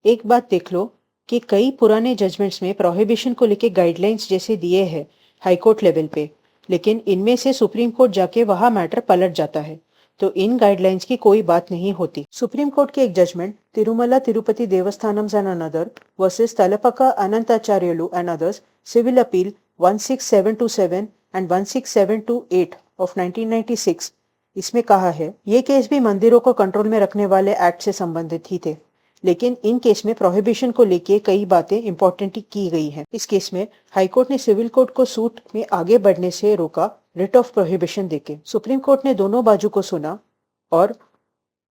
एक बात देख लो कि कई पुराने जजमेंट्स में प्रोहिबिशन को लेके गाइडलाइंस जैसे दिए हैं हाईकोर्ट लेवल पे, लेकिन इनमें से सुप्रीम कोर्ट जाके वहां मैटर पलट जाता है। तो इन गाइडलाइंस की कोई बात नहीं होती। सुप्रीम कोर्ट के एक judgment Tirumala Tirupati Devasthanams and another versus Talapaka Anantacharyulu and others civil appeal 16727 and 16728 of 1996, इसमें कहा है ये केस भी मंदिरों को कंट्रोल में रखने वाले एक्ट से संबंधित ही थे, लेकिन इन केस में प्रोहिबिशन को लेके कई बातें इंपॉर्टेंट की गई हैं। इस केस में हाईकोर्ट ने सिविल कोर्ट को सूट में आगे बढ़ने से रोका रिट ऑफ प्रोहिबिशन देके। सुप्रीम कोर्ट ने दोनों बाजू को सुना और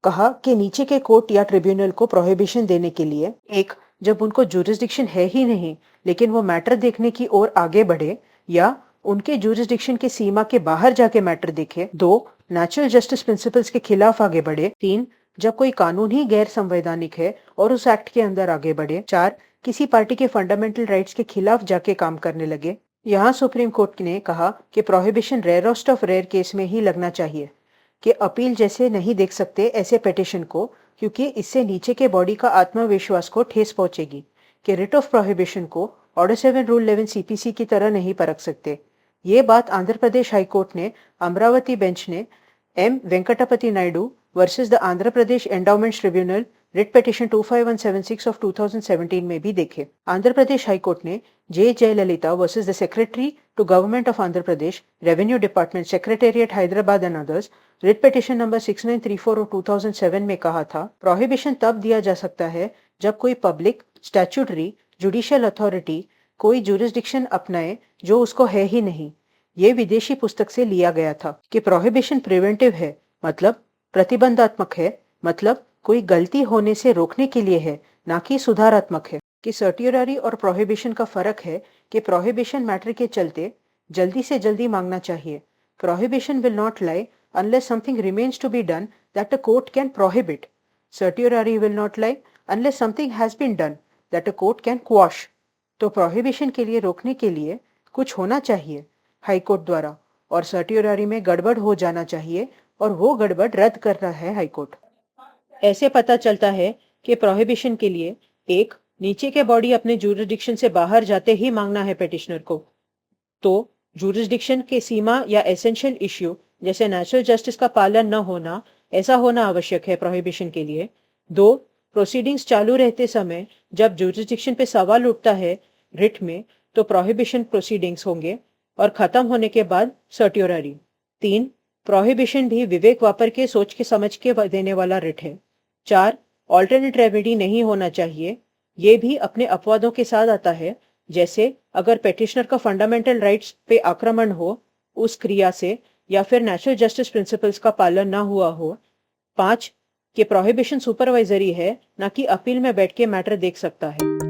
कहा कि नीचे के कोर्ट या ट्रिब्यूनल को प्रोहिबिशन देने के लिए, एक, जब उनको जुरिस्डिक्शन है ही नहीं लेकिन वो मैटर देखने की ओर आगे बढ़े या उनके जुरिस्डिक्शन के सीमा के बाहर जाके मैटर देखे। दो, नेचुरल जस्टिस प्रिंसिपल्स के खिलाफ आगे बढ़े। तीन, जब कोई कानून ही गैर संवैधानिक है और उस एक्ट के अंदर आगे बढ़े। चार, किसी पार्टी के फंडामेंटल राइट्स के खिलाफ जाके काम करने लगे। यहाँ सुप्रीम कोर्ट ने कहा कि prohibition rarest of rare case में ही लगना चाहिए, कि अपील जैसे नहीं देख सकते ऐसे पिटिशन को, क्योंकि इससे नीचे के बॉडी का आत्मविश्वास को ठेस पहुंचेगी। कि रिट ऑफ प्रोहिबिशन को ऑर्डर 7 रूल 11 सीपीसी की तरह नहीं परख सकते। ये बात आंध्र प्रदेश हाईकोर्ट ने अमरावती बेंच ने M Venkatapati Naidu versus the Andhra Pradesh endowments tribunal writ petition 25176 of 2017 में भी देखे। आंध्र प्रदेश हाईकोर्ट ने J Jayalalitha versus the secretary to government of Andhra Pradesh revenue department secretariat Hyderabad and others writ petition number 6934 of 2007 में कहा था प्रोहिबिशन तब दिया जा सकता है जब कोई पब्लिक स्टैट्यूटरी जुडिशियल अथॉरिटी कोई जुरिस्डिक्शन अपनाए जो उसको है ही नहीं। ये विदेशी पुस्तक से लिया गया था कि प्रोहिबिशन प्रिवेंटिव है, मतलब प्रतिबंधात्मक है, मतलब कोई गलती होने से रोकने के लिए है, ना कि सुधारात्मक है। कि सर्टियररी और प्रोहिबिशन का फर्क है कि प्रोहिबिशन मैटर के चलते जल्दी से जल्दी मांगना चाहिए। Prohibition will not lie unless something remains to be done that a court can prohibit. Certiorari will not lie unless something has been done that a court can quash. तो prohibition के लिए रोकने के लिए कुछ होना चाहिए हाईकोर्ट द्वारा, और सर्टियोरारी में गड़बड़ हो जाना चाहिए और वो गड़बड़ रद्द करना है हाईकोर्ट। ऐसे पता चलता है कि प्रोहिबिशन के लिए, एक, नीचे के बॉडी अपने जुरिस्डिक्शन से बाहर जाते ही मांगना है पिटिशनर को, तो जुरिस्डिक्शन के सीमा या एसेंशियल इश्यू जैसे नेचुरल जस्टिस का पालन न होना, ऐसा होना आवश्यक है प्रोहिबिशन के लिए। दो, प्रोसीडिंग्स चालू रहते समय जब जुरिस्डिक्शन पे सवाल उठता है रिट में, तो प्रोहिबिशन प्रोसीडिंग्स होंगे और खत्म होने के बाद सर्टियोरारी। तीन, प्रोहिबिशन भी विवेक वापर के सोच के समझ के देने वाला रिट है। चार, ऑल्टरनेट रेमेडी नहीं होना चाहिए। ये भी अपने अपवादों के साथ आता है, जैसे अगर पेटिशनर का फंडामेंटल राइट्स पे आक्रमण हो उस क्रिया से, या फिर नेचुरल जस्टिस प्रिंसिपल्स का पालन ना हुआ हो। पांच, कि प्रोहिबिशन सुपरवाइजरी है, ना कि अपील में बैठ के मैटर देख सकता है।